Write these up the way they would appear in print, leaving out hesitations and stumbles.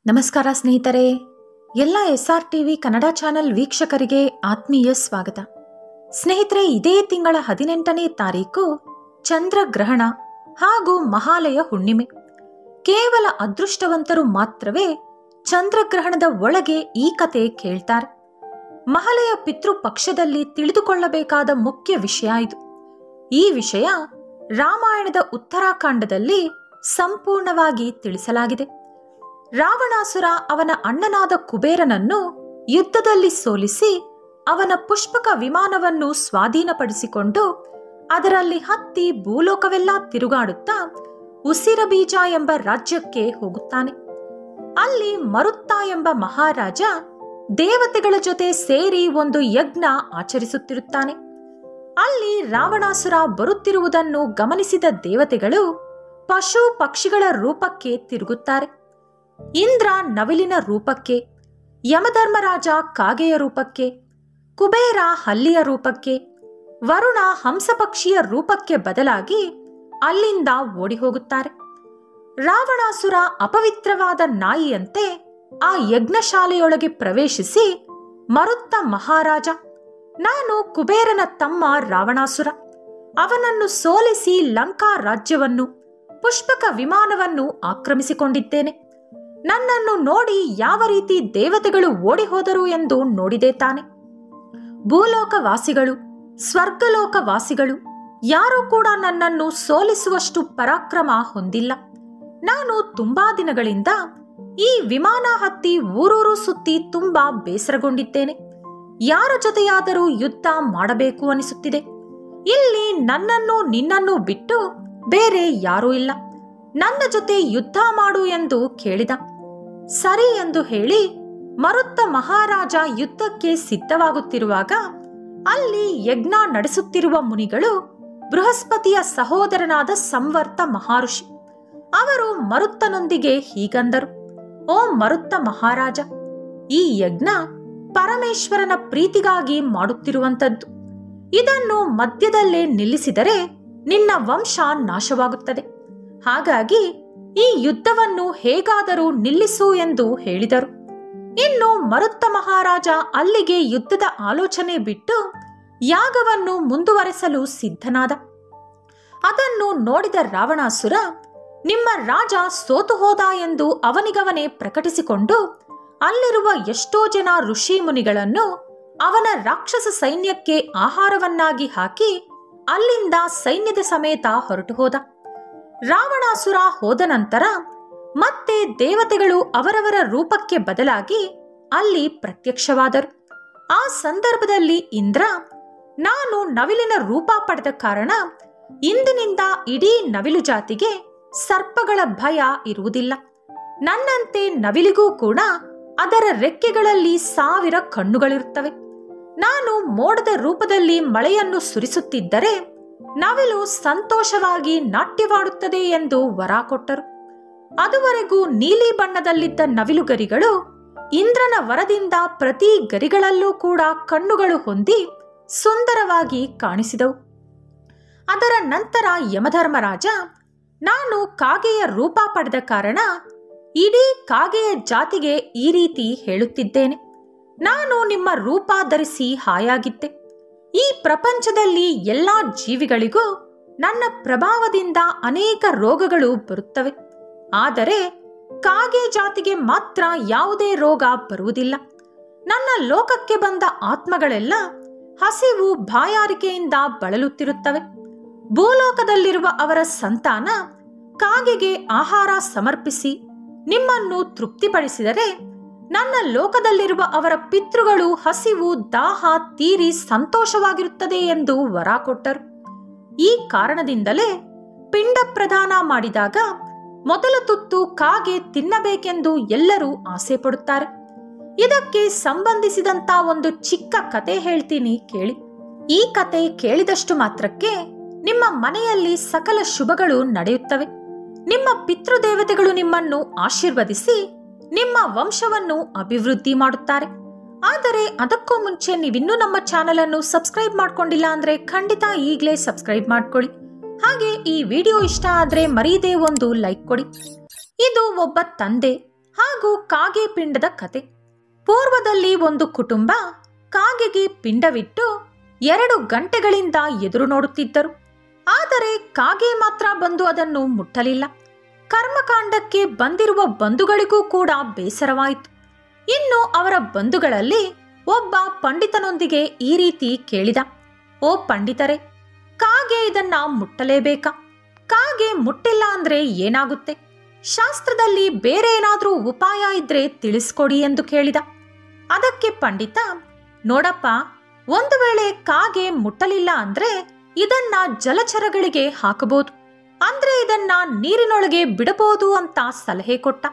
ನಮಸ್ಕಾರ ಸ್ನೇಹಿತರೆ, ಎಲ್ಲ SRTV ಕನ್ನಡ ಚಾನೆಲ್ ವೀಕ್ಷಕರಿಗೆ ಆತ್ಮೀಯ ಸ್ವಾಗತ. ಸ್ನೇಹಿತರೆ, ಇದೇ ತಿಂಗಳ 18ನೇ ತಾರೀಕು ಚಂದ್ರಗ್ರಹಣ ಹಾಗೂ ಮಹಾಲಯ ಹುಣ್ಣಿಮೆ. ಕೇವಲ ಅದೃಷ್ಟವಂತರು ಮಾತ್ರವೇ ಚಂದ್ರಗ್ರಹಣದ ಒಳಗೆ ಈ ಕತೆ ಕೇಳ್ತಾರೆ. ಮಹಾಲಯ ಪಿತೃಪಕ್ಷದಲ್ಲಿ ತಿಳಿದುಕೊಳ್ಳಬೇಕಾದ ಮುಖ್ಯ ವಿಷಯ ಇದು. ಈ ವಿಷಯ ರಾಮಾಯಣದ ಉತ್ತರಾಖಂಡದಲ್ಲಿ ಸಂಪೂರ್ಣವಾಗಿ ತಿಳಿಸಲಾಗಿದೆ. ರಾವಣಾಸುರ ಅವನ ಅಣ್ಣನಾದ ಕುಬೇರನನ್ನು ಯುದ್ಧದಲ್ಲಿ ಸೋಲಿಸಿ ಅವನ ಪುಷ್ಪಕ ವಿಮಾನವನ್ನು ಸ್ವಾಧೀನಪಡಿಸಿಕೊಂಡು ಅದರಲ್ಲಿ ಹತ್ತಿ ಭೂಲೋಕವೆಲ್ಲ ತಿರುಗಾಡುತ್ತಾ ಉಸಿರಬೀಜ ಎಂಬ ರಾಜ್ಯಕ್ಕೆ ಹೋಗುತ್ತಾನೆ. ಅಲ್ಲಿ ಮರುತ್ತ ಎಂಬ ಮಹಾರಾಜ ದೇವತೆಗಳ ಜೊತೆ ಸೇರಿ ಒಂದು ಯಜ್ಞ ಆಚರಿಸುತ್ತಿರುತ್ತಾನೆ. ಅಲ್ಲಿ ರಾವಣಾಸುರ ಬರುತ್ತಿರುವುದನ್ನು ಗಮನಿಸಿದ ದೇವತೆಗಳು ಪಶು ಪಕ್ಷಿಗಳ ರೂಪಕ್ಕೆ ತಿರುಗುತ್ತಾರೆ. ಇಂದ್ರ ನವಿಲಿನ ರೂಪಕ್ಕೆ, ಯಮಧರ್ಮರಾಜ ಕಾಗೆಯ ರೂಪಕ್ಕೆ, ಕುಬೇರ ಹಲ್ಲಿಯ ರೂಪಕ್ಕೆ, ವರುಣ ಹಂಸಪಕ್ಷಿಯ ರೂಪಕ್ಕೆ ಬದಲಾಗಿ ಅಲ್ಲಿಂದ ಓಡಿ ಹೋಗುತ್ತಾರೆ. ರಾವಣಾಸುರ ಅಪವಿತ್ರವಾದ ನಾಯಿಯಂತೆ ಆ ಯಜ್ಞಶಾಲೆಯೊಳಗೆ ಪ್ರವೇಶಿಸಿ ಮರುತ್ತ ಮಹಾರಾಜ, ನಾನು ಕುಬೇರನ ತಮ್ಮ ರಾವಣಾಸುರ, ಅವನನ್ನು ಸೋಲಿಸಿ ಲಂಕಾ ರಾಜ್ಯವನ್ನು ಪುಷ್ಪಕ ವಿಮಾನವನ್ನು ಆಕ್ರಮಿಸಿಕೊಂಡಿದ್ದೇನೆ. ನನ್ನನ್ನು ನೋಡಿ ಯಾವ ರೀತಿ ದೇವತೆಗಳು ಓಡಿ ಹೋದರು ಎಂದು ನೋಡಿದೆ ತಾನೆ. ಭೂಲೋಕವಾಸಿಗಳು, ಸ್ವರ್ಗಲೋಕವಾಸಿಗಳು ಯಾರೂ ಕೂಡ ನನ್ನನ್ನು ಸೋಲಿಸುವಷ್ಟು ಪರಾಕ್ರಮ ಹೊಂದಿಲ್ಲ. ನಾನು ತುಂಬಾ ದಿನಗಳಿಂದ ಈ ವಿಮಾನ ಹತ್ತಿ ಊರೂರು ಸುತ್ತಿ ತುಂಬಾ ಬೇಸರಗೊಂಡಿದ್ದೇನೆ. ಯಾರ ಜೊತೆಯಾದರೂ ಯುದ್ಧ ಮಾಡಬೇಕು ಅನಿಸುತ್ತಿದೆ. ಇಲ್ಲಿ ನನ್ನನ್ನು ನಿನ್ನನ್ನು ಬಿಟ್ಟು ಬೇರೆ ಯಾರೂ ಇಲ್ಲ. ನನ್ನ ಜೊತೆ ಯುದ್ಧ ಮಾಡು ಎಂದು ಕೇಳಿದ. ಸರಿ ಎಂದು ಹೇಳಿ ಮರುತ್ತ ಮಹಾರಾಜ ಯುದ್ಧಕ್ಕೆ ಸಿದ್ಧವಾಗುತ್ತಿರುವಾಗ ಅಲ್ಲಿ ಯಜ್ಞ ನಡೆಸುತ್ತಿರುವ ಮುನಿಗಳು ಬೃಹಸ್ಪತಿಯ ಸಹೋದರನಾದ ಸಂವರ್ತ ಮಹರ್ಷಿ ಅವರು ಮರುತ್ತನೊಂದಿಗೆ ಹೀಗಂದರು: ಓ ಮರುತ್ತ ಮಹಾರಾಜ, ಈ ಯಜ್ಞ ಪರಮೇಶ್ವರನ ಪ್ರೀತಿಗಾಗಿ ಮಾಡುತ್ತಿರುವಂತದ್ದು. ಇದನ್ನು ಮಧ್ಯದಲ್ಲೇ ನಿಲ್ಲಿಸಿದರೆ ನಿನ್ನ ವಂಶ ನಾಶವಾಗುತ್ತದೆ. ಹಾಗಾಗಿ ಈ ಯುದ್ಧವನ್ನು ಹೇಗಾದರೂ ನಿಲ್ಲಿಸು ಎಂದು ಹೇಳಿದರು. ಇನ್ನು ಮರುತ್ತ ಮಹಾರಾಜ ಅಲ್ಲಿಗೆ ಯುದ್ಧದ ಆಲೋಚನೆ ಬಿಟ್ಟು ಯಾಗವನ್ನು ಮುಂದುವರೆಸಲು ಸಿದ್ಧನಾದ. ಅದನ್ನು ನೋಡಿದ ರಾವಣಾಸುರ, ನಿಮ್ಮ ರಾಜ ಸೋತು ಹೋದ ಎಂದು ಅವನಿಗವನೇ ಪ್ರಕಟಿಸಿಕೊಂಡು ಅಲ್ಲಿರುವ ಎಷ್ಟೋ ಜನ ಋಷಿ ಮುನಿಗಳನ್ನು ಅವನ ರಾಕ್ಷಸ ಸೈನ್ಯಕ್ಕೆ ಆಹಾರವನ್ನಾಗಿ ಹಾಕಿ ಅಲ್ಲಿಂದ ಸೈನ್ಯದ ಸಮೇತ ಹೊರಟು ಹೋದ. ರಾವಣಾಸುರ ಹೋದ ನಂತರ ಮತ್ತೆ ದೇವತೆಗಳು ಅವರವರ ರೂಪಕ್ಕೆ ಬದಲಾಗಿ ಅಲ್ಲಿ ಪ್ರತ್ಯಕ್ಷವಾದರು. ಆ ಸಂದರ್ಭದಲ್ಲಿ ಇಂದ್ರ, ನಾನು ನವಿಲಿನ ರೂಪ ಪಡೆದ ಕಾರಣ ಇಂದಿನಿಂದ ಇಡೀ ನವಿಲು ಜಾತಿಗೆ ಸರ್ಪಗಳ ಭಯ ಇರುವುದಿಲ್ಲ. ನನ್ನಂತೆ ನವಿಲಿಗೂ ಕೂಡ ಅದರ ರೆಕ್ಕೆಗಳಲ್ಲಿ 1000 ಕಣ್ಣುಗಳಿರುತ್ತವೆ. ನಾನು ಮೋಡದ ರೂಪದಲ್ಲಿ ಮಳೆಯನ್ನು ಸುರಿಸುತ್ತಿದ್ದರೆ ನವಿಲು ಸಂತೋಷವಾಗಿ ನಾಟ್ಯವಾಡುತ್ತದೆ ಎಂದು ವರ ಕೊಟ್ಟರು. ಅದುವರೆಗೂ ನೀಲಿ ಬಣ್ಣದಲ್ಲಿದ್ದ ನವಿಲುಗರಿಗಳು ಇಂದ್ರನ ವರದಿಂದ ಪ್ರತಿ ಗರಿಗಳಲ್ಲೂ ಕೂಡ ಕಣ್ಣುಗಳು ಹೊಂದಿ ಸುಂದರವಾಗಿ ಕಾಣಿಸಿದವು. ಅದರ ನಂತರ ಯಮಧರ್ಮರಾಜ, ನಾನು ಕಾಗೆಯ ರೂಪ ಪಡೆದ ಕಾರಣ ಇಡೀ ಕಾಗೆಯ ಜಾತಿಗೆ ಈ ರೀತಿ ಹೇಳುತ್ತಿದ್ದೇನೆ: ನಾನು ನಿಮ್ಮ ರೂಪ ಧರಿಸಿ ಹಾಯಾಗಿದ್ದೆ. ಈ ಪ್ರಪಂಚದಲ್ಲಿ ಎಲ್ಲಾ ಜೀವಿಗಳಿಗೂ ನನ್ನ ಪ್ರಭಾವದಿಂದ ಅನೇಕ ರೋಗಗಳು ಬರುತ್ತವೆ. ಆದರೆ ಕಾಗೆ ಜಾತಿಗೆ ಮಾತ್ರ ಯಾವುದೇ ರೋಗ ಬರುವುದಿಲ್ಲ. ನನ್ನ ಲೋಕಕ್ಕೆ ಬಂದ ಆತ್ಮಗಳೆಲ್ಲ ಹಸಿವು ಬಾಯಾರಿಕೆಯಿಂದ ಬಳಲುತ್ತಿರುತ್ತವೆ. ಭೂಲೋಕದಲ್ಲಿರುವ ಅವರ ಸಂತಾನ ಕಾಗೆಗೆ ಆಹಾರ ಸಮರ್ಪಿಸಿ ನಿಮ್ಮನ್ನು ತೃಪ್ತಿಪಡಿಸಿದರೆ ನನ್ನ ಲೋಕದಲ್ಲಿರುವ ಅವರ ಪಿತೃಗಳು ಹಸಿವು ದಾಹ ತೀರಿ ಸಂತೋಷವಾಗಿರುತ್ತದೆ ಎಂದು ವರ ಕೊಟ್ಟರು. ಈ ಕಾರಣದಿಂದಲೇ ಪಿಂಡ ಪ್ರದಾನ ಮಾಡಿದಾಗ ಮೊದಲ ತುತ್ತು ಕಾಗೆ ತಿನ್ನಬೇಕೆಂದು ಎಲ್ಲರೂ ಆಸೆ ಪಡುತ್ತಾರೆ. ಇದಕ್ಕೆ ಸಂಬಂಧಿಸಿದಂತ ಒಂದು ಚಿಕ್ಕ ಕತೆ ಹೇಳ್ತೀನಿ ಕೇಳಿ. ಈ ಕತೆ ಕೇಳಿದಷ್ಟು ಮಾತ್ರಕ್ಕೆ ನಿಮ್ಮ ಮನೆಯಲ್ಲಿ ಸಕಲ ಶುಭಗಳು ನಡೆಯುತ್ತವೆ. ನಿಮ್ಮ ಪಿತೃದೇವತೆಗಳು ನಿಮ್ಮನ್ನು ಆಶೀರ್ವದಿಸಿ ನಿಮ್ಮ ವಂಶವನ್ನು ಅಭಿವೃದ್ಧಿ ಮಾಡುತ್ತಾರೆ. ಆದರೆ ಅದಕ್ಕೂ ಮುಂಚೆ ನೀವಿನ್ನೂ ನಮ್ಮ ಚಾನೆಲ್ ಅನ್ನು ಸಬ್ಸ್ಕ್ರೈಬ್ ಮಾಡ್ಕೊಂಡಿಲ್ಲ ಅಂದ್ರೆ ಖಂಡಿತ ಈಗಲೇ ಸಬ್ಸ್ಕ್ರೈಬ್ ಮಾಡ್ಕೊಳ್ಳಿ. ಹಾಗೆ ಈ ವಿಡಿಯೋ ಇಷ್ಟ ಆದ್ರೆ ಮರೀದೇ ಒಂದು ಲೈಕ್ ಕೊಡಿ. ಇದು ಒಬ್ಬ ತಂದೆ ಹಾಗೂ ಕಾಗೆ ಪಿಂಡದ ಕತೆ. ಪೂರ್ವದಲ್ಲಿ ಒಂದು ಕುಟುಂಬ ಕಾಗೆಗೆ ಪಿಂಡವಿಟ್ಟು 2 ಗಂಟೆಗಳಿಂದ ಎದುರು ನೋಡುತ್ತಿದ್ದರು. ಆದರೆ ಕಾಗೆ ಮಾತ್ರ ಬಂದು ಅದನ್ನು ಮುಟ್ಟಲಿಲ್ಲ. ಕರ್ಮಕಾಂಡಕ್ಕೆ ಬಂದಿರುವ ಬಂಧುಗಳಿಗೂ ಕೂಡ ಬೇಸರವಾಯಿತು. ಇನ್ನು ಅವರ ಬಂಧುಗಳಲ್ಲಿ ಒಬ್ಬ ಪಂಡಿತನೊಂದಿಗೆ ಈ ರೀತಿ ಕೇಳಿದ, ಓ ಪಂಡಿತರೇ, ಕಾಗೆ ಇದನ್ನ ಮುಟ್ಟಲೇಬೇಕಾ? ಕಾಗೆ ಮುಟ್ಟಿಲ್ಲ ಅಂದ್ರೆ ಏನಾಗುತ್ತೆ? ಶಾಸ್ತ್ರದಲ್ಲಿ ಬೇರೆ ಏನಾದ್ರೂ ಉಪಾಯ ಇದ್ರೆ ತಿಳಿಸ್ಕೊಡಿ ಎಂದು ಕೇಳಿದ. ಅದಕ್ಕೆ ಪಂಡಿತ, ನೋಡಪ್ಪ, ಒಂದು ವೇಳೆ ಕಾಗೆ ಮುಟ್ಟಲಿಲ್ಲ ಅಂದ್ರೆ ಇದನ್ನ ಜಲಚರಗಳಿಗೆ ಹಾಕಬಹುದು, ಅಂದ್ರೆ ಇದನ್ನ ನೀರಿನೊಳಗೆ ಬಿಡಬಹುದು ಅಂತ ಸಲಹೆ ಕೊಟ್ಟ.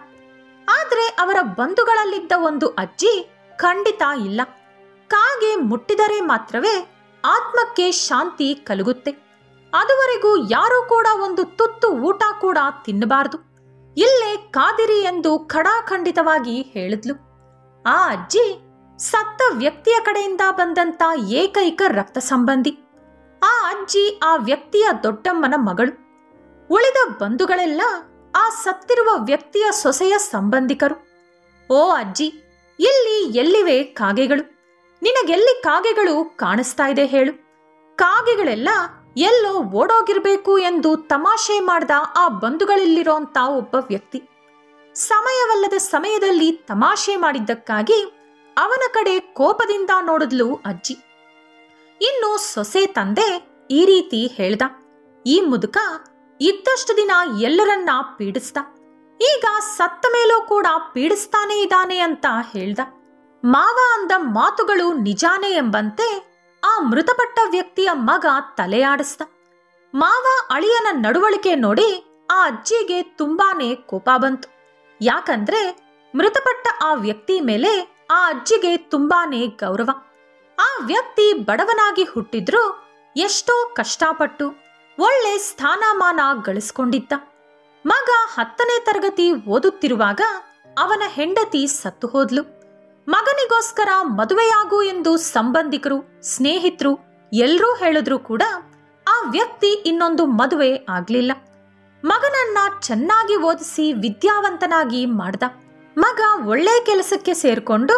ಆದ್ರೆ ಅವರ ಬಂಧುಗಳಲ್ಲಿದ್ದ ಒಂದು ಅಜ್ಜಿ, ಖಂಡಿತ ಇಲ್ಲ, ಕಾಗೆ ಮುಟ್ಟಿದರೆ ಮಾತ್ರವೇ ಆತ್ಮಕ್ಕೆ ಶಾಂತಿ ಕಲುಗುತ್ತೆ, ಅದುವರೆಗೂ ಯಾರೂ ಕೂಡ ಒಂದು ತುತ್ತು ಊಟ ಕೂಡ ತಿನ್ನಬಾರದು, ಇಲ್ಲೇ ಕಾದಿರಿ ಎಂದು ಖಡಾಖಂಡಿತವಾಗಿ ಹೇಳಿದ್ಲು. ಆ ಅಜ್ಜಿ ಸತ್ತ ವ್ಯಕ್ತಿಯ ಕಡೆಯಿಂದ ಬಂದಂತ ಏಕೈಕ ರಕ್ತ ಸಂಬಂಧಿ. ಆ ಅಜ್ಜಿ ಆ ವ್ಯಕ್ತಿಯ ದೊಡ್ಡಮ್ಮನ ಮಗಳು. ಉಳಿದ ಬಂಧುಗಳೆಲ್ಲ ಆ ಸತ್ತಿರುವ ವ್ಯಕ್ತಿಯ ಸೊಸೆಯ ಸಂಬಂಧಿಕರು. ಓ ಅಜ್ಜಿ, ಇಲ್ಲಿ ಎಲ್ಲಿವೆ ಕಾಗೆಗಳು? ನಿನಗೆಲ್ಲಿ ಕಾಗೆಗಳು ಕಾಣಿಸ್ತಾ ಇದೆ ಹೇಳು? ಕಾಗೆಗಳೆಲ್ಲ ಎಲ್ಲೋ ಓಡೋಗಿರ್ಬೇಕು ಎಂದು ತಮಾಷೆ ಮಾಡಿದ ಆ ಬಂಧುಗಳಲ್ಲಿರೋಂಥ ಒಬ್ಬ ವ್ಯಕ್ತಿ. ಸಮಯವಲ್ಲದ ಸಮಯದಲ್ಲಿ ತಮಾಷೆ ಮಾಡಿದ್ದಕ್ಕಾಗಿ ಅವನ ಕಡೆ ಕೋಪದಿಂದ ನೋಡಿದ್ಲು ಅಜ್ಜಿ. ಇನ್ನು ಸೊಸೆ ತಂದೆ ಈ ರೀತಿ ಹೇಳ್ದ, ಈ ಮುದುಕ ಇದ್ದಷ್ಟು ದಿನ ಎಲ್ಲರನ್ನ ಪೀಡಿಸ್ದ, ಈಗ ಸತ್ತ ಮೇಲೂ ಕೂಡ ಪೀಡಿಸ್ತಾನೇ ಇದ್ದಾನೆ ಅಂತ ಹೇಳ್ದ. ಮಾವ ಅಂದ ಮಾತುಗಳು ನಿಜಾನೇ ಎಂಬಂತೆ ಆ ಮೃತಪಟ್ಟ ವ್ಯಕ್ತಿಯ ಮಗ ತಲೆಯಾಡಿಸ್ದ. ಮಾವ ಅಳಿಯನ ನಡವಳಿಕೆ ನೋಡಿ ಆ ಅಜ್ಜಿಗೆ ತುಂಬಾನೇ ಕೋಪ ಬಂತು. ಯಾಕಂದ್ರೆ ಮೃತಪಟ್ಟ ಆ ವ್ಯಕ್ತಿ ಮೇಲೆ ಆ ಅಜ್ಜಿಗೆ ತುಂಬಾನೇ ಗೌರವ. ಆ ವ್ಯಕ್ತಿ ಬಡವನಾಗಿ ಹುಟ್ಟಿದ್ರು ಎಷ್ಟೋ ಕಷ್ಟಪಟ್ಟು ಒಳ್ಳೆ ಸ್ಥಾನಮಾನ ಗಳಿಸ್ಕೊಂಡಿದ್ದ. ಮಗ 10ನೇ ತರಗತಿ ಓದುತ್ತಿರುವಾಗ ಅವನ ಹೆಂಡತಿ ಸತ್ತು ಹೋದ್ಲು. ಮಗನಿಗೋಸ್ಕರ ಮದುವೆಯಾಗು ಎಂದು ಸಂಬಂಧಿಕರು, ಸ್ನೇಹಿತರು ಎಲ್ಲರೂ ಹೇಳಿದ್ರು ಕೂಡ ಆ ವ್ಯಕ್ತಿ ಇನ್ನೊಂದು ಮದುವೆ ಆಗ್ಲಿಲ್ಲ. ಮಗನನ್ನ ಚೆನ್ನಾಗಿ ಓದಿಸಿ ವಿದ್ಯಾವಂತನಾಗಿ ಮಾಡ್ದ. ಮಗ ಒಳ್ಳೆ ಕೆಲಸಕ್ಕೆ ಸೇರ್ಕೊಂಡು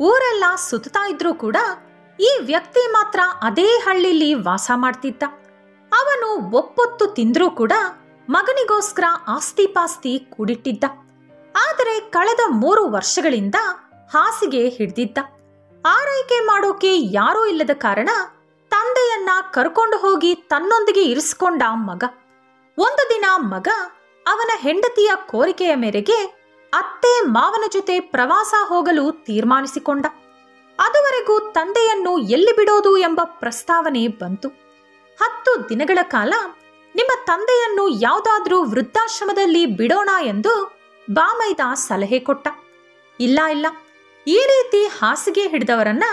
ಊರೆಲ್ಲ ಸುತ್ತಾ ಇದ್ರು ಕೂಡ ಈ ವ್ಯಕ್ತಿ ಮಾತ್ರ ಅದೇ ಹಳ್ಳಿಲಿ ವಾಸ ಮಾಡ್ತಿದ್ದ. ಅವನು ಒಪ್ಪೊತ್ತು ತಿಂದ್ರೂ ಕೂಡ ಮಗನಿಗೋಸ್ಕರ ಆಸ್ತಿ ಪಾಸ್ತಿ ಕೂಡಿಟ್ಟಿದ್ದ. ಆದರೆ ಕಳೆದ 3 ವರ್ಷಗಳಿಂದ ಹಾಸಿಗೆ ಹಿಡ್ದಿದ್ದ. ಆರೈಕೆ ಮಾಡೋಕೆ ಯಾರೂ ಇಲ್ಲದ ಕಾರಣ ತಂದೆಯನ್ನ ಕರ್ಕೊಂಡು ಹೋಗಿ ತನ್ನೊಂದಿಗೆ ಇರಿಸ್ಕೊಂಡ ಮಗ. ಒಂದು ದಿನ ಮಗ ಅವನ ಹೆಂಡತಿಯ ಕೋರಿಕೆಯ ಮೇರೆಗೆ ಅತ್ತೆ ಮಾವನ ಜೊತೆ ಪ್ರವಾಸ ಹೋಗಲು ತೀರ್ಮಾನಿಸಿಕೊಂಡ. ಅದುವರೆಗೂ ತಂದೆಯನ್ನು ಎಲ್ಲಿ ಬಿಡೋದು ಎಂಬ ಪ್ರಸ್ತಾವನೆ ಬಂತು. 10 ದಿನಗಳ ಕಾಲ ನಿಮ್ಮ ತಂದೆಯನ್ನು ಯಾವುದಾದ್ರೂ ವೃದ್ಧಾಶ್ರಮದಲ್ಲಿ ಬಿಡೋಣ ಎಂದು ಬಾಮೈದ ಸಲಹೆ ಕೊಟ್ಟ. ಇಲ್ಲ ಇಲ್ಲ, ಈ ರೀತಿ ಹಾಸಿಗೆ ಹಿಡಿದವರನ್ನ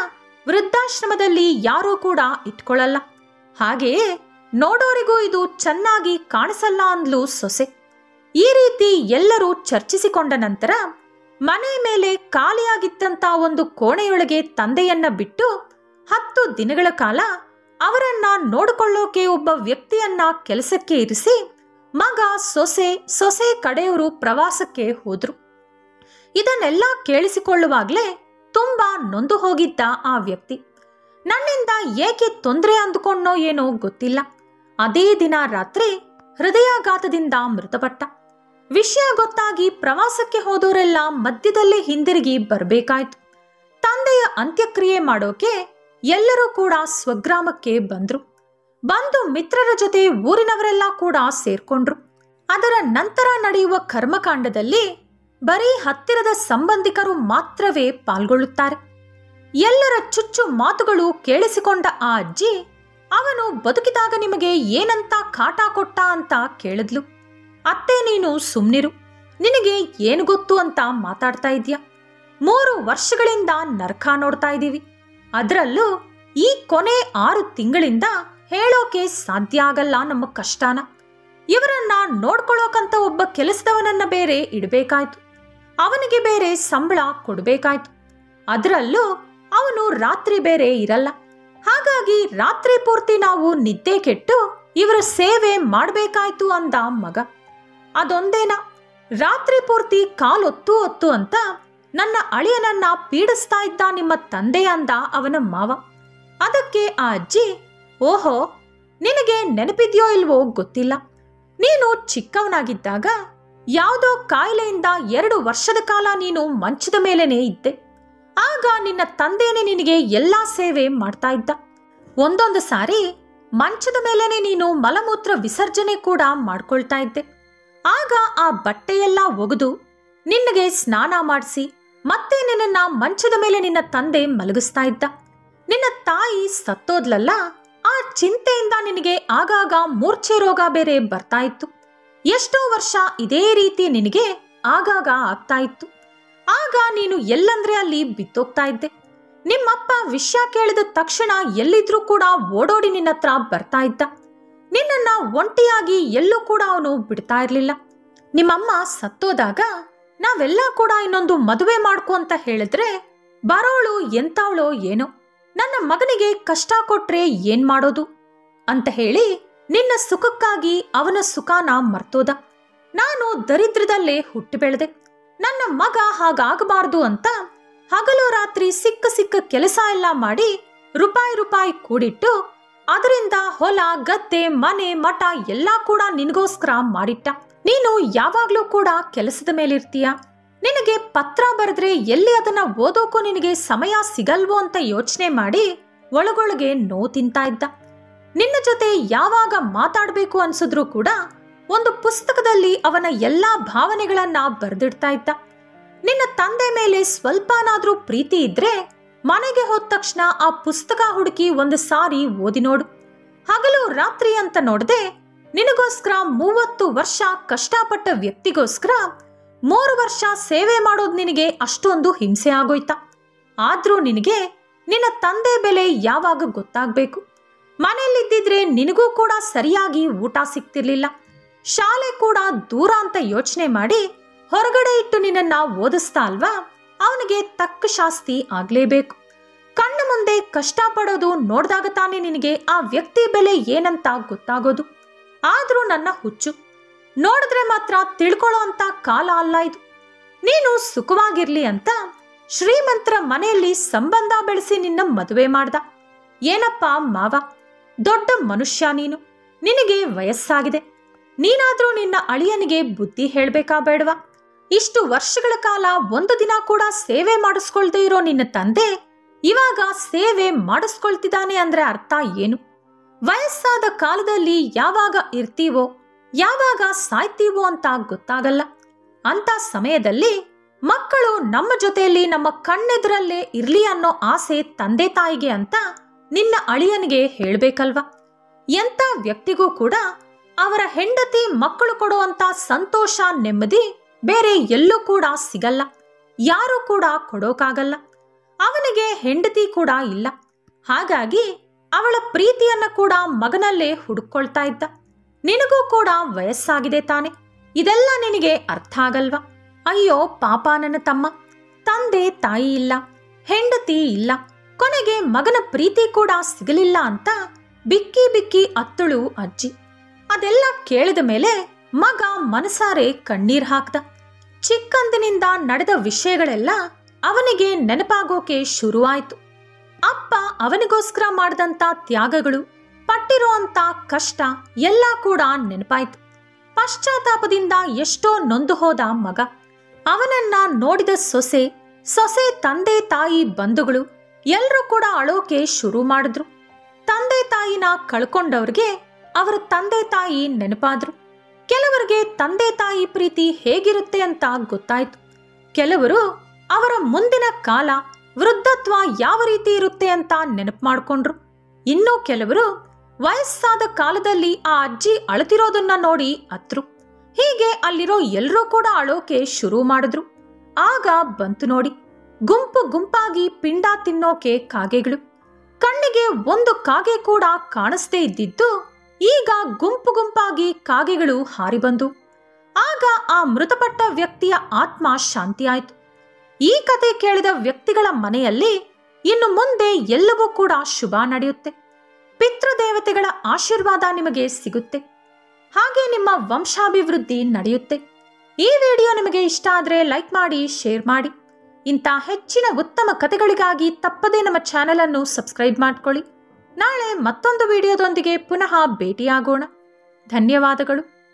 ವೃದ್ಧಾಶ್ರಮದಲ್ಲಿ ಯಾರೂ ಕೂಡ ಇಟ್ಕೊಳ್ಳಲ್ಲ, ಹಾಗೆಯೇ ನೋಡೋರಿಗೂ ಇದು ಚೆನ್ನಾಗಿ ಕಾಣಿಸಲ್ಲ ಅಂದ್ಲು ಸೊಸೆ. ಈ ರೀತಿ ಎಲ್ಲರೂ ಚರ್ಚಿಸಿಕೊಂಡ ನಂತರ ಮನೆ ಮೇಲೆ ಖಾಲಿಯಾಗಿದ್ದಂತ ಒಂದು ಕೋಣೆಯೊಳಗೆ ತಂದೆಯನ್ನ ಬಿಟ್ಟು 10 ದಿನಗಳ ಕಾಲ ಅವರನ್ನ ನೋಡಿಕೊಳ್ಳೋಕೆ ಒಬ್ಬ ವ್ಯಕ್ತಿಯನ್ನ ಕೆಲಸಕ್ಕೆ ಇರಿಸಿ ಮಗ, ಸೊಸೆ ಕಡೆಯವರು ಪ್ರವಾಸಕ್ಕೆ ಹೋದ್ರು. ಇದನ್ನೆಲ್ಲ ಕೇಳಿಸಿಕೊಳ್ಳುವಾಗ್ಲೇ ತುಂಬಾ ನೊಂದು ಹೋಗಿದ್ದ ಆ ವ್ಯಕ್ತಿ. ನನ್ನಿಂದ ಏಕೆ ತೊಂದರೆ ಅಂದುಕೊಂಡೋ ಏನೋ ಗೊತ್ತಿಲ್ಲ, ಅದೇ ದಿನ ರಾತ್ರಿ ಹೃದಯಾಘಾತದಿಂದ ಮೃತಪಟ್ಟ. ವಿಷಯ ಗೊತ್ತಾಗಿ ಪ್ರವಾಸಕ್ಕೆ ಹೋದವರೆಲ್ಲ ಮಧ್ಯದಲ್ಲೇ ಹಿಂದಿರುಗಿ ಬರಬೇಕಾಯ್ತು. ತಂದೆಯ ಅಂತ್ಯಕ್ರಿಯೆ ಮಾಡೋಕೆ ಎಲ್ಲರೂ ಕೂಡ ಸ್ವಗ್ರಾಮಕ್ಕೆ ಬಂದ್ರು. ಬಂದು ಮಿತ್ರರ ಜೊತೆ ಊರಿನವರೆಲ್ಲ ಕೂಡ ಸೇರ್ಕೊಂಡ್ರು. ಅದರ ನಂತರ ನಡೆಯುವ ಕರ್ಮಕಾಂಡದಲ್ಲಿ ಬರೀ ಹತ್ತಿರದ ಸಂಬಂಧಿಕರು ಮಾತ್ರವೇ ಪಾಲ್ಗೊಳ್ಳುತ್ತಾರೆ. ಎಲ್ಲರ ಚುಚ್ಚು ಮಾತುಗಳು ಕೇಳಿಸಿಕೊಂಡ ಆ ಅಜ್ಜಿ, ಅವನು ಬದುಕಿದಾಗ ನಿಮಗೆ ಏನಂತ ಕಾಟ ಕೊಟ್ಟ ಅಂತ ಕೇಳಿದ್ಲು. ಅತ್ತೆ, ನೀನು ಸುಮ್ನಿರು, ನಿನಗೆ ಏನು ಗೊತ್ತು ಅಂತ ಮಾತಾಡ್ತಾ ಇದೀಯ. 3 ವರ್ಷಗಳಿಂದ ನರಕ ನೋಡ್ತಾ ಇದ್ದೀವಿ, ಅದರಲ್ಲೂ ಈ ಕೊನೆ 6 ತಿಂಗಳಿಂದ ಹೇಳೋಕೆ ಸಾಧ್ಯ ಆಗಲ್ಲ ನಮ್ಮ ಕಷ್ಟನ. ಇವರನ್ನ ನೋಡ್ಕೊಳ್ಳೋಕಂತ ಒಬ್ಬ ಕೆಲಸದವನನ್ನ ಬೇರೆ ಇಡಬೇಕಾಯ್ತು, ಅವನಿಗೆ ಬೇರೆ ಸಂಬಳ ಕೊಡಬೇಕಾಯ್ತು. ಅದರಲ್ಲೂ ಅವನು ರಾತ್ರಿ ಬೇರೆ ಇರಲ್ಲ, ಹಾಗಾಗಿ ರಾತ್ರಿ ಪೂರ್ತಿ ನಾವು ನಿದ್ದೆ ಕೆಟ್ಟು ಇವರ ಸೇವೆ ಮಾಡಬೇಕಾಯ್ತು ಅಂದ ಮಗ. ಅದೊಂದೇನ, ರಾತ್ರಿ ಪೂರ್ತಿ ಕಾಲೊತ್ತು ಒತ್ತು ಅಂತ ನನ್ನ ಅಳಿಯನನ್ನ ಪೀಡಿಸ್ತಾ ಇದ್ದ ನಿಮ್ಮ ತಂದೆ ಅಂದ ಅವನ ಮಾವ. ಅದಕ್ಕೆ ಆ ಅಜ್ಜಿ, ಓಹೋ, ನಿನಗೆ ನೆನಪಿದ್ಯೋ ಇಲ್ವೋ ಗೊತ್ತಿಲ್ಲ, ನೀನು ಚಿಕ್ಕವನಾಗಿದ್ದಾಗ ಯಾವುದೋ ಕಾಯಿಲೆಯಿಂದ 2 ವರ್ಷದ ಕಾಲ ನೀನು ಮಂಚದ ಮೇಲೇನೆ ಇದ್ದೆ. ಆಗ ನಿನ್ನ ತಂದೆನೇ ನಿನಗೆ ಎಲ್ಲಾ ಸೇವೆ ಮಾಡ್ತಾ ಇದ್ದ. ಒಂದೊಂದು ಸಾರಿ ಮಂಚದ ಮೇಲೇನೆ ನೀನು ಮಲಮೂತ್ರ ವಿಸರ್ಜನೆ ಕೂಡ ಮಾಡ್ಕೊಳ್ತಾ ಇದ್ದೆ. ಆಗ ಆ ಬಟ್ಟೆಯೆಲ್ಲ ಒಗೆದು ನಿನಗೆ ಸ್ನಾನ ಮಾಡಿಸಿ ಮತ್ತೆ ನಿನ್ನನ್ನ ಮಂಚದ ಮೇಲೆ ನಿನ್ನ ತಂದೆ ಮಲಗಿಸ್ತಾ ಇದ್ದ. ನಿನ್ನ ತಾಯಿ ಸತ್ತೋದ್ಲಲ್ಲ, ಆ ಚಿಂತೆಯಿಂದ ನಿನಗೆ ಆಗಾಗ ಮೂರ್ಛೆ ರೋಗ ಬೇರೆ ಬರ್ತಾ ಇತ್ತು. ಎಷ್ಟೋ ವರ್ಷ ಇದೇ ರೀತಿ ನಿನಗೆ ಆಗಾಗ ಆಗ್ತಾ ಇತ್ತು. ಆಗ ನೀನು ಎಲ್ಲಂದ್ರೆ ಅಲ್ಲಿ ಬಿತ್ತೋಗ್ತಾ ಇದ್ದೆ. ನಿಮ್ಮಪ್ಪ ವಿಷಯ ಕೇಳಿದ ತಕ್ಷಣ ಎಲ್ಲಿದ್ರೂ ಕೂಡ ಓಡೋಡಿ ನಿನ್ನ ಹತ್ರ ಬರ್ತಾ ಇದ್ದ. ನಿನ್ನನ್ನ ಒಂಟಿಯಾಗಿ ಎಲ್ಲೂ ಕೂಡ ಅವನು ಬಿಡ್ತಾ ಇರ್ಲಿಲ್ಲ. ನಿಮ್ಮಮ್ಮ ಸತ್ತೋದಾಗ ನಾವೆಲ್ಲ ಕೂಡ ಇನ್ನೊಂದು ಮದುವೆ ಮಾಡ್ಕೊ ಅಂತ ಹೇಳಿದ್ರೆ ಬರೋಳು ಎಂತವಳೋ ಏನೋ, ನನ್ನ ಮಗನಿಗೆ ಕಷ್ಟ ಕೊಟ್ರೆ ಏನ್ ಮಾಡೋದು ಅಂತ ಹೇಳಿ ನಿನ್ನ ಸುಖಕ್ಕಾಗಿ ಅವನ ಸುಖನ ಮರ್ತೋದ. ನಾನು ದರಿದ್ರದಲ್ಲೇ ಹುಟ್ಟಿ ಬೆಳೆದೆ. ನನ್ನ ಮಗ ಹಾಗಾಗಬಾರ್ದು ಅಂತ ಹಗಲು ರಾತ್ರಿ ಸಿಕ್ಕ ಕೆಲಸ ಎಲ್ಲ ಮಾಡಿ ರೂಪಾಯಿ ಕೂಡಿಟ್ಟು ಅದರಿಂದ ಹೊಲ ಗದ್ದೆ ಮನೆ ಮಠ ಎಲ್ಲಾ ಕೂಡ ನಿನಗೋಸ್ಕರ ಮಾಡಿಟ್ಟ. ನೀನು ಯಾವಾಗ್ಲೂ ಕೂಡ ಕೆಲಸದ ಮೇಲಿರ್ತೀಯ. ನಿನಗೆ ಪತ್ರ ಬರೆದ್ರೆ ಎಲ್ಲಿ ಅದನ್ನ ಓದೋಕೋ ನಿನಗೆ ಸಮಯ ಸಿಗಲ್ವೋ ಅಂತ ಯೋಚನೆ ಮಾಡಿ ಒಳಗೊಳಗೆ ನೋವು ತಿಂತಾ ಇದ್ದ. ನಿನ್ನ ಜೊತೆ ಯಾವಾಗ ಮಾತಾಡ್ಬೇಕು ಅನ್ಸಿದ್ರು ಕೂಡ ಒಂದು ಪುಸ್ತಕದಲ್ಲಿ ಅವನ ಎಲ್ಲಾ ಭಾವನೆಗಳನ್ನ ಬರೆದಿಡ್ತಾ ಇದ್ದ. ನಿನ್ನ ತಂದೆ ಮೇಲೆ ಸ್ವಲ್ಪನಾದ್ರೂ ಪ್ರೀತಿ ಇದ್ರೆ ಮನೆಗೆ ಹೋದ ತಕ್ಷಣ ಆ ಪುಸ್ತಕ ಹುಡುಕಿ ಒಂದು ಸಾರಿ ಓದಿ ನೋಡು. ಹಗಲು ರಾತ್ರಿ ಅಂತ ನೋಡದೆ ನಿನಗೋಸ್ಕರ 30 ವರ್ಷ ಕಷ್ಟಪಟ್ಟ ವ್ಯಕ್ತಿಗೋಸ್ಕರ 3 ವರ್ಷ ಸೇವೆ ಮಾಡೋದು ನಿನಗೆ ಅಷ್ಟೊಂದು ಹಿಂಸೆ ಆಗೋಯ್ತಾ? ಆದ್ರೂ ನಿನಗೆ ನಿನ್ನ ತಂದೆ ಬೆಲೆ ಯಾವಾಗ ಗೊತ್ತಾಗ್ಬೇಕು? ಮನೆಯಲ್ಲಿದ್ದಿದ್ರೆ ನಿನಗೂ ಕೂಡ ಸರಿಯಾಗಿ ಊಟ ಸಿಗ್ತಿರ್ಲಿಲ್ಲ. ಶಾಲೆ ಕೂಡ ದೂರ ಅಂತ ಯೋಚನೆ ಮಾಡಿ ಹೊರಗಡೆ ಇಟ್ಟು ನಿನ್ನನ್ನ ಓದಿಸ್ತಾ ಅಲ್ವಾ? ಅವನಿಗೆ ತಕ್ಕ ಶಾಸ್ತಿ ಆಗ್ಲೇಬೇಕು. ಕಣ್ಣು ಮುಂದೆ ಕಷ್ಟ ಪಡೋದು ನೋಡ್ದಾಗ ತಾನೇ ನಿನಗೆ ಆ ವ್ಯಕ್ತಿ ಬೆಲೆ ಏನಂತ ಗೊತ್ತಾಗೋದು. ಆದ್ರೂ ನನ್ನ ಹುಚ್ಚು ನೋಡಿದ್ರೆ ಮಾತ್ರ ತಿಳ್ಕೊಳ್ಳೋ ಅಂತ ಕಾಲ ಅಲ್ಲ ಇದು. ನೀನು ಸುಖವಾಗಿರ್ಲಿ ಅಂತ ಶ್ರೀಮಂತರ ಮನೆಯಲ್ಲಿ ಸಂಬಂಧ ಬೆಳೆಸಿ ನಿನ್ನ ಮದುವೆ ಮಾಡ್ದ. ಏನಪ್ಪ ಮಾವ, ದೊಡ್ಡ ಮನುಷ್ಯ ನೀನು, ನಿನಗೆ ವಯಸ್ಸಾಗಿದೆ. ನೀನಾದ್ರೂ ನಿನ್ನ ಅಳಿಯನಿಗೆ ಬುದ್ಧಿ ಹೇಳ್ಬೇಕಾ ಬೇಡವಾ? ಇಷ್ಟು ವರ್ಷಗಳ ಕಾಲ ಒಂದು ದಿನ ಕೂಡ ಸೇವೆ ಮಾಡಿಸ್ಕೊಳ್ದೇ ಇರೋ ನಿನ್ನ ತಂದೆ ಇವಾಗ ಸೇವೆ ಮಾಡಿಸ್ಕೊಳ್ತಿದ್ದಾನೆ ಅಂದ್ರೆ ಅರ್ಥ ಏನು? ವಯಸ್ಸಾದ ಕಾಲದಲ್ಲಿ ಯಾವಾಗ ಇರ್ತೀವೋ ಯಾವಾಗ ಸಾಯ್ತೀವೋ ಅಂತ ಗೊತ್ತಾಗಲ್ಲ. ಅಂತ ಸಮಯದಲ್ಲಿ ಮಕ್ಕಳು ನಮ್ಮ ಜೊತೆಯಲ್ಲಿ ನಮ್ಮ ಕಣ್ಣೆದುರಲ್ಲೇ ಇರ್ಲಿ ಅನ್ನೋ ಆಸೆ ತಂದೆ ತಾಯಿಗೆ ಅಂತ ನಿನ್ನ ಅಳಿಯನಿಗೆ ಹೇಳ್ಬೇಕಲ್ವಾ? ಎಂತ ವ್ಯಕ್ತಿಗೂ ಕೂಡ ಅವರ ಹೆಂಡತಿ ಮಕ್ಕಳು ಕೊಡುವಂತ ಸಂತೋಷ ನೆಮ್ಮದಿ ಬೇರೆ ಎಲ್ಲೂ ಕೂಡ ಸಿಗಲ್ಲ. ಯಾರು ಕೂಡ ಕೊಡೋಕಾಗಲ್ಲ. ಅವನಿಗೆ ಹೆಂಡತಿ ಕೂಡ ಇಲ್ಲ. ಹಾಗಾಗಿ ಅವಳ ಪ್ರೀತಿಯನ್ನ ಕೂಡ ಮಗನಲ್ಲೇ ಹುಡುಕೊಳ್ತಾ ಇದ್ದ. ನಿನಗೂ ಕೂಡ ವಯಸ್ಸಾಗಿದೆ ತಾನೆ, ಇದೆಲ್ಲ ನಿನಗೆ ಅರ್ಥ ಆಗಲ್ವಾ? ಅಯ್ಯೋ ಪಾಪ ನನ್ನ ತಮ್ಮ, ತಂದೆ ತಾಯಿ ಇಲ್ಲ, ಹೆಂಡತಿ ಇಲ್ಲ, ಕೊನೆಗೆ ಮಗನ ಪ್ರೀತಿ ಕೂಡ ಸಿಗಲಿಲ್ಲ ಅಂತ ಬಿಕ್ಕಿ ಬಿಕ್ಕಿ ಅತ್ತಳು ಅಜ್ಜಿ. ಅದೆಲ್ಲ ಕೇಳಿದ ಮೇಲೆ ಮಗ ಮನಸಾರೆ ಕಣ್ಣೀರ್ ಹಾಕ್ದ. ಚಿಕ್ಕಂದಿನಿಂದ ನಡೆದ ವಿಷಯಗಳೆಲ್ಲ ಅವನಿಗೆ ನೆನಪಾಗೋಕೆ ಶುರುವಾಯ್ತು. ಅಪ್ಪ ಅವನಿಗೋಸ್ಕರ ಮಾಡಿದಂತ ತ್ಯಾಗಗಳು, ಪಟ್ಟಿರೋ ಅಂತ ಕಷ್ಟ ಎಲ್ಲ ಕೂಡ ನೆನಪಾಯ್ತು. ಪಶ್ಚಾತ್ತಾಪದಿಂದ ಎಷ್ಟೋ ನೊಂದು ಹೋದ ಮಗ. ಅವನನ್ನ ನೋಡಿದ ಸೊಸೆ ತಂದೆ ತಾಯಿ ಬಂಧುಗಳು ಎಲ್ಲರೂ ಕೂಡ ಅಳೋಕೆ ಶುರು ಮಾಡಿದ್ರು. ತಂದೆ ತಾಯಿನ ಕಳ್ಕೊಂಡವ್ರಿಗೆ ಅವರ ತಂದೆ ತಾಯಿ ನೆನಪಾದ್ರು. ಕೆಲವರಿಗೆ ತಂದೆ ತಾಯಿ ಪ್ರೀತಿ ಹೇಗಿರುತ್ತೆ ಅಂತ ಗೊತ್ತಾಯ್ತು. ಕೆಲವರು ಅವರ ಮುಂದಿನ ಕಾಲ ವೃದ್ಧತ್ವ ಯಾವ ರೀತಿ ಇರುತ್ತೆ ಅಂತ ನೆನಪು ಮಾಡ್ಕೊಂಡ್ರು. ಇನ್ನೂ ಕೆಲವರು ವಯಸ್ಸಾದ ಕಾಲದಲ್ಲಿ ಆ ಅಜ್ಜಿ ಅಳತಿರೋದನ್ನ ನೋಡಿ ಅತ್ರು. ಹೀಗೆ ಅಲ್ಲಿರೋ ಎಲ್ಲರೂ ಕೂಡ ಅಳೋಕೆ ಶುರು ಮಾಡಿದ್ರು. ಆಗ ಬಂತು ನೋಡಿ, ಗುಂಪು ಗುಂಪಾಗಿ ಪಿಂಡ ತಿನ್ನೋಕೆ ಕಾಗೆಗಳು. ಕಣ್ಣಿಗೆ ಒಂದು ಕಾಗೆ ಕೂಡ ಕಾಣಿಸ್ದೇ ಇದ್ದಿದ್ದು ಈಗ ಗುಂಪು ಗುಂಪಾಗಿ ಕಾಗೆಗಳು ಹಾರಿ ಬಂದು. ಆಗ ಆ ಮೃತಪಟ್ಟ ವ್ಯಕ್ತಿಯ ಆತ್ಮ ಶಾಂತಿ ಆಯ್ತು. ಈ ಕತೆ ಕೇಳಿದ ವ್ಯಕ್ತಿಗಳ ಮನೆಯಲ್ಲಿ ಇನ್ನು ಮುಂದೆ ಎಲ್ಲವೂ ಕೂಡ ಶುಭ ನಡೆಯುತ್ತೆ. ಪಿತೃದೇವತೆಗಳ ಆಶೀರ್ವಾದ ನಿಮಗೆ ಸಿಗುತ್ತೆ. ಹಾಗೆ ನಿಮ್ಮ ವಂಶಾಭಿವೃದ್ಧಿ ನಡೆಯುತ್ತೆ. ಈ ವಿಡಿಯೋ ನಿಮಗೆ ಇಷ್ಟ ಆದರೆ ಲೈಕ್ ಮಾಡಿ, ಶೇರ್ ಮಾಡಿ. ಇಂಥ ಹೆಚ್ಚಿನ ಉತ್ತಮ ಕಥೆಗಳಿಗಾಗಿ ತಪ್ಪದೇ ನಮ್ಮ ಚಾನೆಲ್ ಅನ್ನು ಸಬ್ಸ್ಕ್ರೈಬ್ ಮಾಡ್ಕೊಳ್ಳಿ. ನಾಳೆ ಮತ್ತೊಂದು ವಿಡಿಯೋದೊಂದಿಗೆ ಪುನಃ ಭೇಟಿಯಾಗೋಣ. ಧನ್ಯವಾದಗಳು.